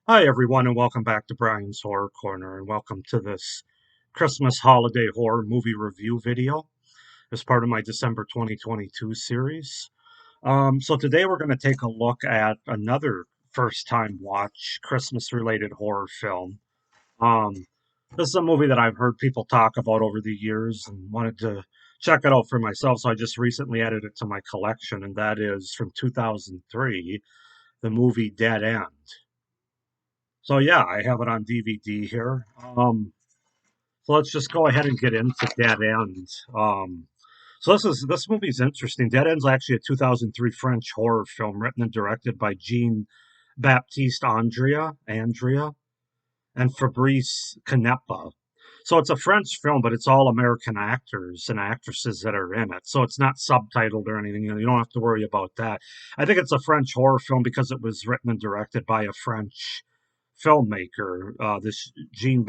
Hi, everyone, and welcome back to Brian's Horror Corner, and welcome to this Christmas holiday horror movie review video as part of my December 2022 series. So today we're going to take a look at another first time watch Christmas related horror film. Um, this is a movie that I've heard people talk about over the years and wanted to check it out for myself, so I just recently added it to my collection, and that is from 2003, the movie Dead End. So yeah, I have it on DVD here. So let's just go ahead and get into Dead End. So this movie's interesting. Dead End's actually a 2003 French horror film written and directed by Jean Baptiste Andrea, and Fabrice Canepa. So it's a French film, but it's all American actors and actresses that are in it. So it's not subtitled or anything. You don't have to worry about that. I think it's a French horror film because it was written and directed by a French filmmaker, this Jean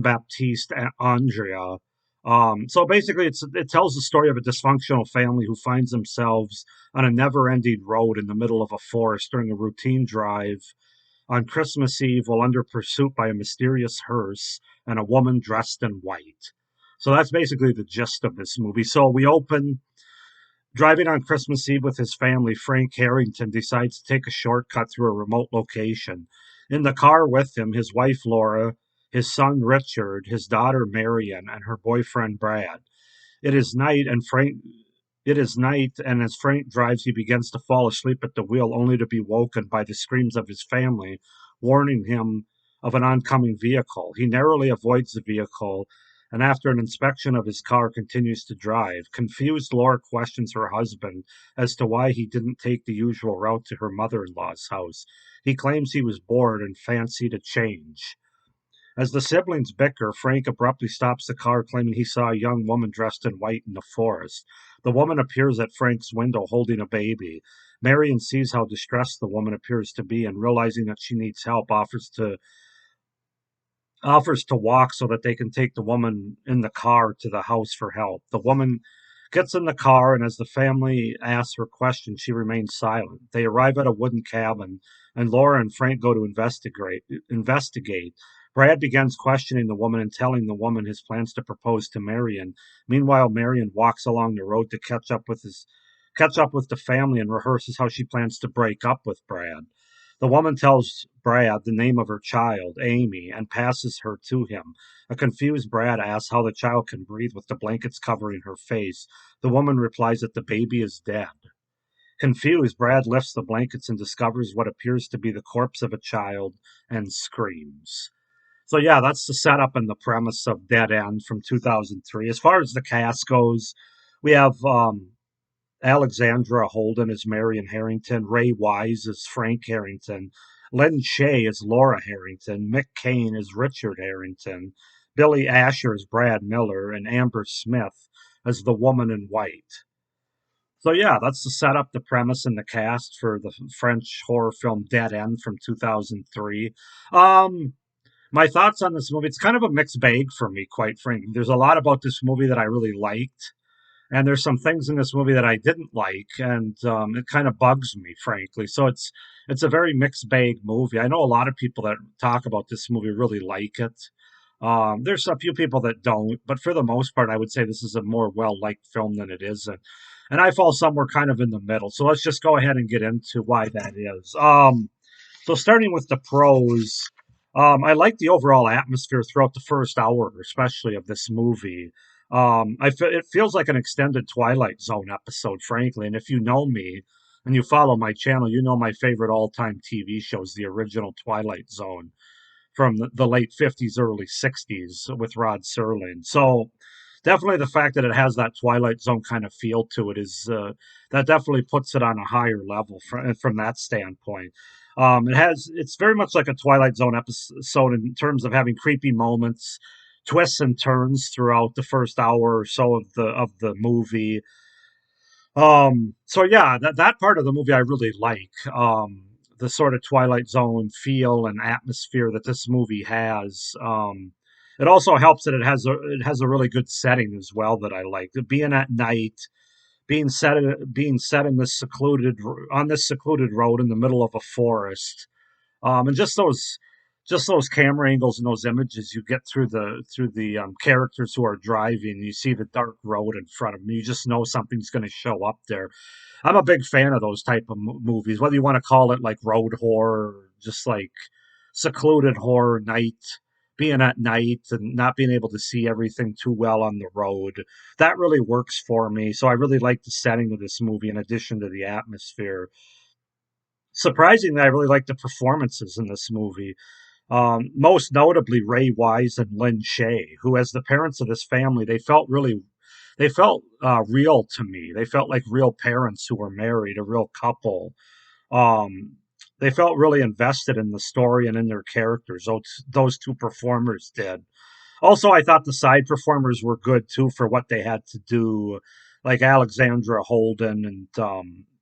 Baptiste Andrea. So basically, it tells the story of a dysfunctional family who finds themselves on a never-ending road in the middle of a forest during a routine drive on Christmas Eve while under pursuit by a mysterious hearse and a woman dressed in white. So that's basically the gist of this movie. So we open driving on Christmas Eve with his family. Frank Harrington decides to take a shortcut through a remote location. In the car with him, his wife Laura, his son Richard, his daughter Marion, and her boyfriend Brad. It is night, and as Frank drives, he begins to fall asleep at the wheel, only to be woken by the screams of his family, warning him of an oncoming vehicle. He narrowly avoids the vehicle, and after an inspection of his car, continues to drive. Confused, Laura questions her husband as to why he didn't take the usual route to her mother-in-law's house. He claims he was bored and fancied a change. As the siblings bicker, Frank abruptly stops the car, claiming he saw a young woman dressed in white in the forest. The woman appears at Frank's window holding a baby. Marion sees how distressed the woman appears to be and, realizing that she needs help, offers to walk so that they can take the woman in the car to the house for help. The woman gets in the car, and as the family asks her questions, she remains silent. They arrive at a wooden cabin, and Laura and Frank go to investigate. Brad begins questioning the woman and telling the woman his plans to propose to Marion. Meanwhile, Marion walks along the road to catch up with the family and rehearses how she plans to break up with Brad. The woman tells Brad the name of her child, Amy, and passes her to him. A confused Brad asks how the child can breathe with the blankets covering her face. The woman replies that the baby is dead. Confused, Brad lifts the blankets and discovers what appears to be the corpse of a child and screams. So yeah, that's the setup and the premise of Dead End from 2003. As far as the cast goes, we have Alexandra Holden as Marion Harrington, Ray Wise as Frank Harrington, Len Shea as Laura Harrington, Mick Kane as Richard Harrington, Billy Asher as Brad Miller, and Amber Smith as the woman in white. So yeah, that's the setup, the premise, and the cast for the French horror film Dead End from 2003. Um, my thoughts on this movie, it's kind of a mixed bag for me, quite frankly. There's a lot about this movie that I really liked, and there's some things in this movie that I didn't like, and it kind of bugs me, frankly. So it's a very mixed bag movie. I know a lot of people that talk about this movie really like it. There's a few people that don't, but for the most part, I would say this is a more well liked film than it is, and I fall somewhere kind of in the middle. So let's just go ahead and get into why that is. So starting with the pros, I like the overall atmosphere throughout the first hour, especially of this movie. It feels like an extended Twilight Zone episode, frankly. And if you know me and you follow my channel, you know my favorite all-time TV show is the original Twilight Zone from the late 50s, early 60s with Rod Serling. So definitely the fact that it has that Twilight Zone kind of feel to it is that definitely puts it on a higher level from that standpoint. It's very much like a Twilight Zone episode in terms of having creepy moments, twists and turns throughout the first hour or so of the movie. So yeah, that part of the movie I really like. The sort of Twilight Zone feel and atmosphere that this movie has. It also helps that it has a really good setting as well that I like. Being at night, being set in this secluded on this secluded road in the middle of a forest. And just those camera angles and those images you get through the characters who are driving. You see the dark road in front of them. You just know something's going to show up there. I'm a big fan of those type of movies, whether you want to call it like road horror, or just like secluded horror night, being at night and not being able to see everything too well on the road. That really works for me. So I really like the setting of this movie in addition to the atmosphere. Surprisingly, I really like the performances in this movie. Most notably, Ray Wise and Lynn Shay, who, as the parents of this family, they felt real to me. They felt like real parents who were married, a real couple. Um, they felt really invested in the story and in their characters. Those two performers did. Also, I thought the side performers were good too for what they had to do, like Alexandra Holden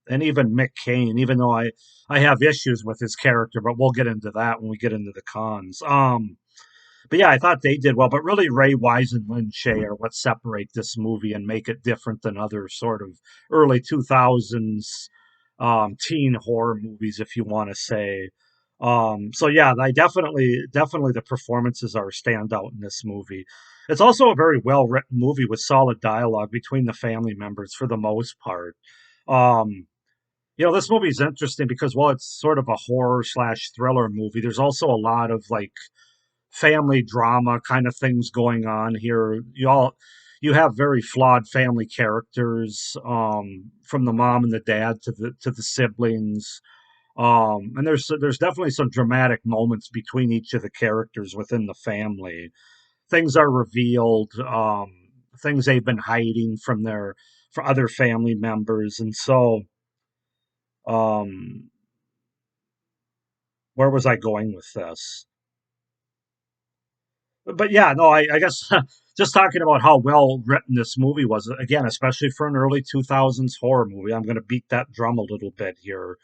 and even Mick Cain. Even though I have issues with his character, but we'll get into that when we get into the cons. But yeah, I thought they did well. But really, Ray Wise and Lynn Shay are what separate this movie and make it different than other sort of early 2000s teen horror movies, if you want to say. So yeah, I definitely the performances are a standout in this movie. It's also a very well written movie with solid dialogue between the family members for the most part. Um, this movie is interesting because while it's sort of a horror slash thriller movie, there's also a lot of like family drama kind of things going on here. You have very flawed family characters, from the mom and the dad to the siblings. And there's definitely some dramatic moments between each of the characters within the family. Things are revealed, things they've been hiding from their for other family members, and so um, where was I going with this? But yeah, no, I guess just talking about how well written this movie was, again, especially for an early 2000s horror movie. I'm going to beat that drum a little bit here.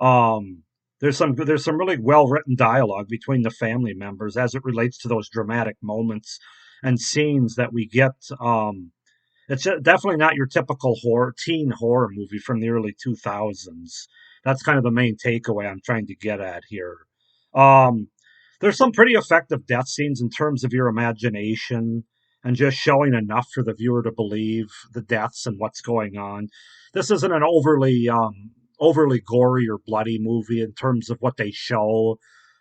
Um, there's some really well written dialogue between the family members as it relates to those dramatic moments and scenes that we get. It's definitely not your typical teen horror movie from the early 2000s. That's kind of the main takeaway I'm trying to get at here. Um, there's some pretty effective death scenes in terms of your imagination and just showing enough for the viewer to believe the deaths and what's going on. This isn't an overly gory or bloody movie in terms of what they show.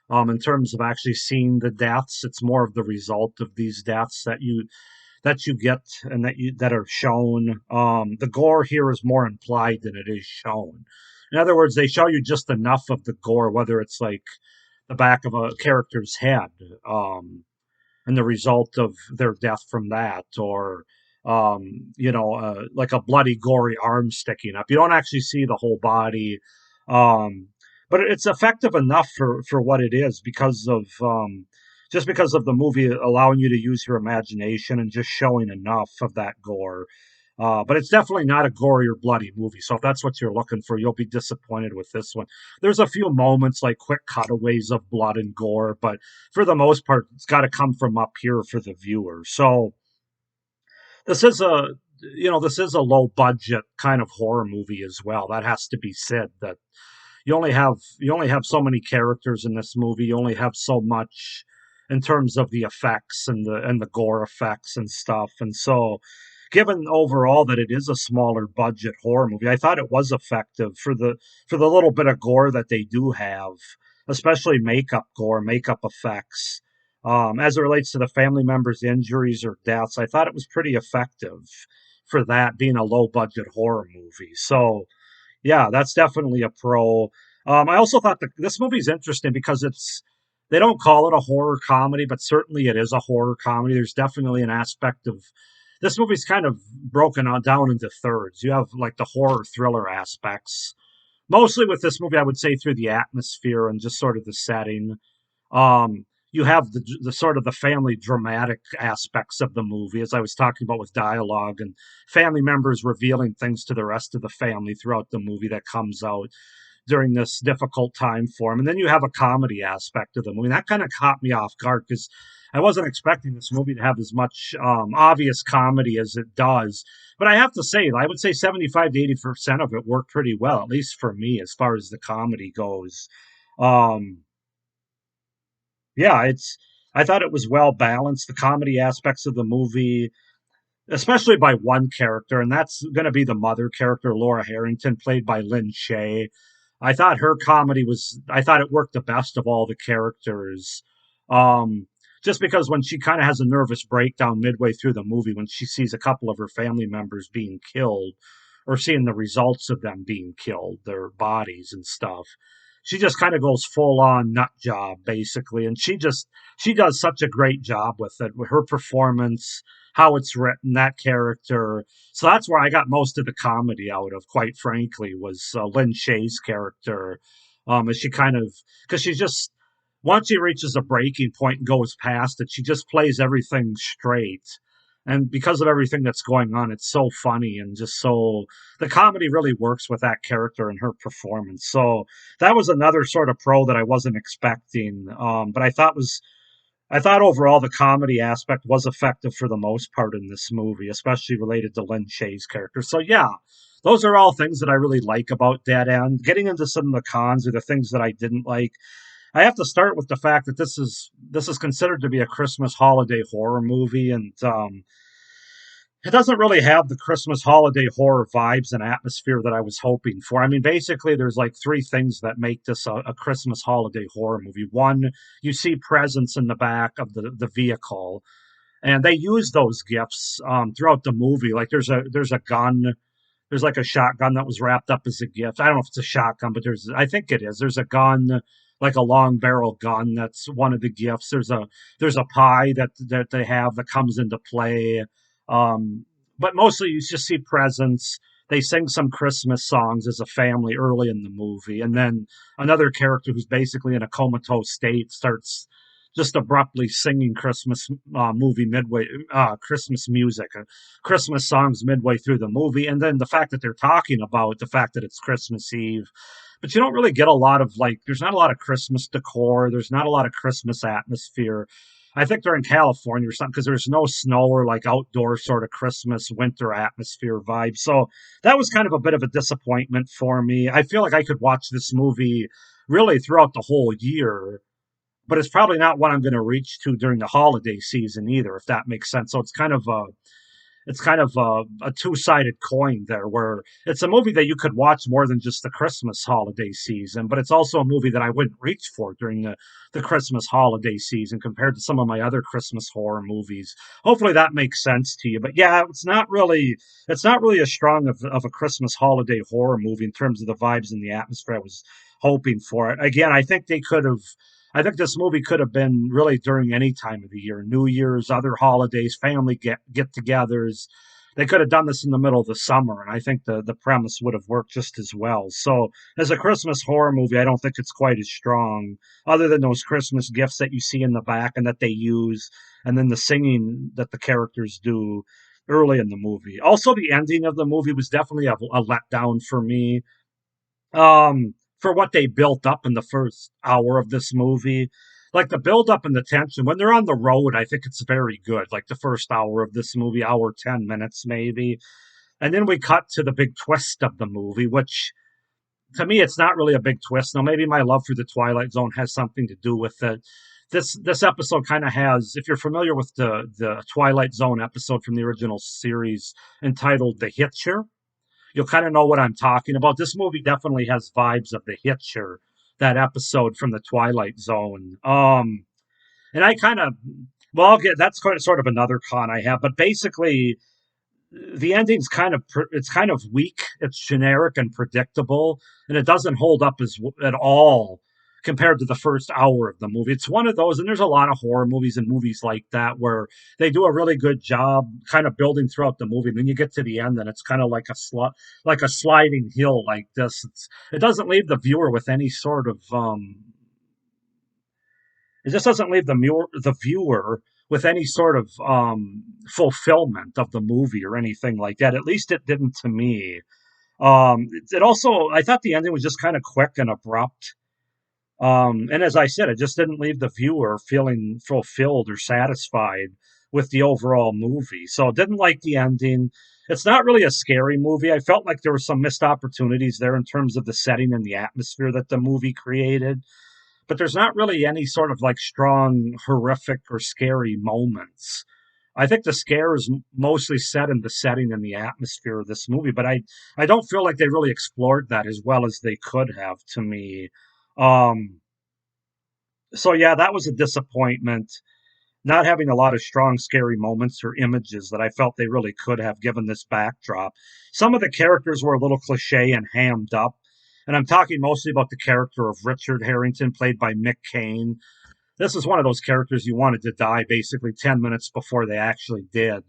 In terms of actually seeing the deaths, it's more of the result of these deaths that you get and that are shown. The gore here is more implied than it is shown. In other words, they show you just enough of the gore, whether it's like the back of a character's head, and the result of their death from that, or like a bloody, gory arm sticking up. You don't actually see the whole body, um, but it's effective enough for what it is because of just because of the movie allowing you to use your imagination and just showing enough of that gore. But it's definitely not a gory or bloody movie. So if that's what you're looking for, you'll be disappointed with this one. There's a few moments like quick cutaways of blood and gore, but for the most part, it's got to come from up here for the viewer. So this is a this is a low budget kind of horror movie as well. That has to be said. That you only have so many characters in this movie. You only have so much in terms of the effects and the gore effects and stuff. And so, given overall that it is a smaller budget horror movie, I thought it was effective for the little bit of gore that they do have, especially makeup gore, makeup effects. As it relates to the family members' injuries or deaths, I thought it was pretty effective for that being a low budget horror movie. So yeah, that's definitely a pro. I also thought that this movie's interesting because they don't call it a horror comedy, but certainly it is a horror comedy. There's definitely an aspect of this movie's kind of down into thirds. You have like the horror thriller aspects, mostly with this movie, I would say through the atmosphere and just sort of the setting. You have the sort of the family dramatic aspects of the movie, as I was talking about with dialogue and family members revealing things to the rest of the family throughout the movie that comes out during this difficult time for him. And then you have a comedy aspect of the movie. And that kind of caught me off guard because I wasn't expecting this movie to have as much obvious comedy as it does. But I have to say, I would say 75 to 80% of it worked pretty well, at least for me, as far as the comedy goes. Um, Yeah, I thought it was well balanced. The comedy aspects of the movie, especially by one character, and that's going to be the mother character, Laura Harrington, played by Lynn Shay. I thought it worked the best of all the characters. Um, just because when she kind of has a nervous breakdown midway through the movie, when she sees a couple of her family members being killed, or seeing the results of them being killed, their bodies and stuff, she just kind of goes full on nut job, basically. And she does such a great job with it, with her performance, how it's written, that character. So that's where I got most of the comedy out of, quite frankly, was Lynn Shay's character. As she kind of, because she just, once she reaches a breaking point and goes past it, she just plays everything straight. And because of everything that's going on, it's so funny and just so, the comedy really works with that character and her performance. So that was another sort of pro that I wasn't expecting. But I thought overall the comedy aspect was effective for the most part in this movie, especially related to Lynn Shay's character. So yeah, those are all things that I really like about Dead End. Getting into some of the cons or the things that I didn't like, I have to start with the fact that this is considered to be a Christmas holiday horror movie, and it doesn't really have the Christmas holiday horror vibes and atmosphere that I was hoping for. I mean, basically, there's like three things that make this a Christmas holiday horror movie. One, you see presents in the back of the vehicle, and they use those gifts throughout the movie. Like there's a gun, there's like a shotgun that was wrapped up as a gift. I don't know if it's a shotgun, but I think it is. There's a gun, like a long barrel gun, that's one of the gifts. There's a pie that they have that comes into play. Um, but mostly you just see presents. They sing some Christmas songs as a family early in the movie, and then another character who's basically in a comatose state starts just abruptly singing Christmas music, Christmas songs midway through the movie, and then the fact that they're talking about the fact that it's Christmas Eve. But you don't really get a lot of like, there's not a lot of Christmas decor, there's not a lot of Christmas atmosphere. I think they're in California or something because there's no snow or like outdoor sort of Christmas winter atmosphere vibe. So that was kind of a bit of a disappointment for me. I feel like I could watch this movie really throughout the whole year, but it's probably not what I'm going to reach to during the holiday season either, if that makes sense. So it's kind of a two-sided coin there, where it's a movie that you could watch more than just the Christmas holiday season, but it's also a movie that I wouldn't reach for during the Christmas holiday season compared to some of my other Christmas horror movies. Hopefully that makes sense to you. But yeah, it's not really as strong of a Christmas holiday horror movie in terms of the vibes and the atmosphere I was hoping for it. Again, I think this movie could have been really during any time of the year, New Year's, other holidays, family get-togethers. They could have done this in the middle of the summer, and I think the premise would have worked just as well. So, as a Christmas horror movie, I don't think it's quite as strong, other than those Christmas gifts that you see in the back and that they use, and then the singing that the characters do early in the movie. Also, the ending of the movie was definitely a letdown for me, for what they built up in the first hour of this movie. Like the build up and the tension when they're on the road, I think it's very good. Like the first hour of this movie, hour 10 minutes maybe, and then we cut to the big twist of the movie, which to me it's not really a big twist. Now maybe my love for the Twilight Zone has something to do with it. This episode kind of has, if you're familiar with the Twilight Zone episode from the original series entitled The Hitcher, you'll kind of know what I'm talking about. This movie definitely has vibes of The Hitcher, that episode from the Twilight Zone. And I kind of, well, I'll get that's kind of sort of another con I have, but basically the ending's it's kind of weak. It's generic and predictable, and it doesn't hold up as at all compared to the first hour of the movie. It's one of those, and there's a lot of horror movies and movies like that where they do a really good job kind of building throughout the movie, and then you get to the end, and it's kind of like like a sliding hill like this. It doesn't leave the viewer with any sort of it just doesn't leave the viewer with any sort of fulfillment of the movie or anything like that. At least it didn't to me. It also, I thought the ending was just kind of quick and abrupt. And as I said, it just didn't leave the viewer feeling fulfilled or satisfied with the overall movie. So I didn't like the ending. It's not really a scary movie. I felt like there were some missed opportunities there in terms of the setting and the atmosphere that the movie created. but there's not really any sort of like strong, horrific, or scary moments. I think the scare is mostly set in the setting and the atmosphere of this movie, but I don't feel like they really explored that as well as they could have to me. Um, so yeah, that was a disappointment. Not having a lot of strong, scary moments or images that I felt they really could have given this backdrop. Some of the characters were a little cliche and hammed up, and I'm talking mostly about the character of Richard Harrington, played by Mick Cain. This is one of those characters you wanted to die basically 10 minutes before they actually did.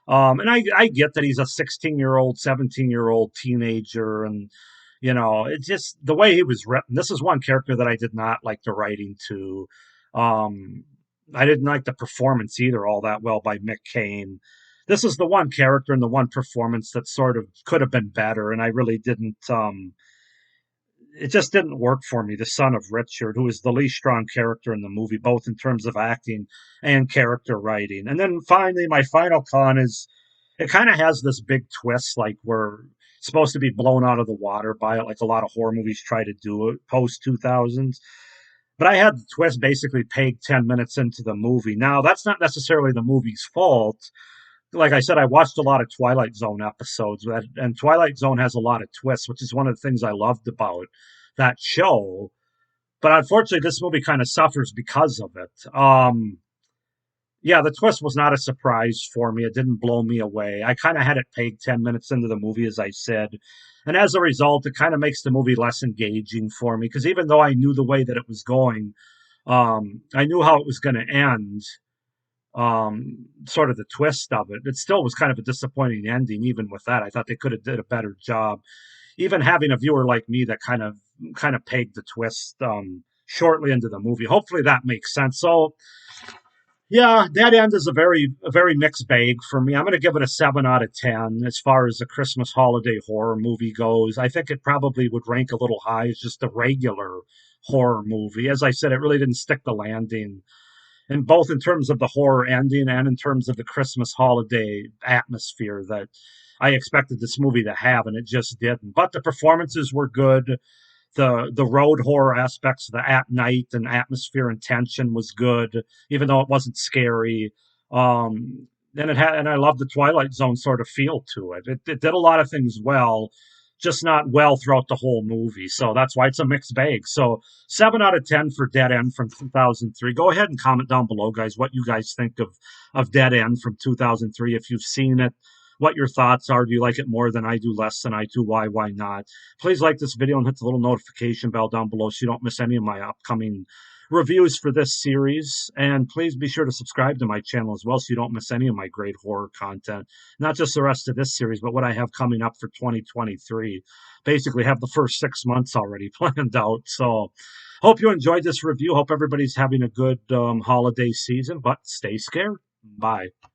And I get that he's a 16-year-old, 17-year-old teenager, and it's just the way he was written. This is one character that I did not like the writing to. Um, I didn't like the performance either all that well by Mick Cain. This is the one character and the one performance that sort of could have been better, and I really didn't. It just didn't work for me. The son of Richard, who is the least strong character in the movie, both in terms of acting and character writing. And then finally, my final con is it kind of has this big twist, like we're supposed to be blown out of the water by it, like a lot of horror movies try to do it post 2000s. But I had the twist basically pegged 10 minutes into the movie. Now, that's not necessarily the movie's fault. Like I said, I watched a lot of Twilight Zone episodes, and Twilight Zone has a lot of twists, which is one of the things I loved about that show. But unfortunately, this movie kind of suffers because of it. Yeah, the twist was not a surprise for me. It didn't blow me away. I kind of had it pegged 10 minutes into the movie, as I said. And as a result, it kind of makes the movie less engaging for me because even though I knew the way that it was going, I knew how it was going to end, sort of the twist of it. It still was kind of a disappointing ending, even with that. I thought they could have did a better job. Even having a viewer like me that kind of pegged the twist shortly into the movie. Hopefully that makes sense. So yeah, Dead End is a very mixed bag for me. I'm going to give it a 7 out of 10 as far as the Christmas holiday horror movie goes. I think it probably would rank a little high as just a regular horror movie. As I said, it really didn't stick the landing, and both in terms of the horror ending and in terms of the Christmas holiday atmosphere that I expected this movie to have, and it just didn't. But the performances were good. The road horror aspects, the at night and atmosphere and tension was good, even though it wasn't scary. And I love the Twilight Zone sort of feel to it. It did a lot of things well, just not well throughout the whole movie. So that's why it's a mixed bag. So 7 out of 10 for Dead End from 2003. Go ahead and comment down below, guys, what you guys think of Dead End from 2003. If you've seen it, what your thoughts are. Do you like it more than I do, less than I do? Why not? Please like this video and hit the little notification bell down below so you don't miss any of my upcoming reviews for this series. And please be sure to subscribe to my channel as well so you don't miss any of my great horror content. Not just the rest of this series, but what I have coming up for 2023. Basically, have the first 6 months already planned out. So, hope you enjoyed this review. Hope everybody's having a good holiday season, but stay scared. Bye.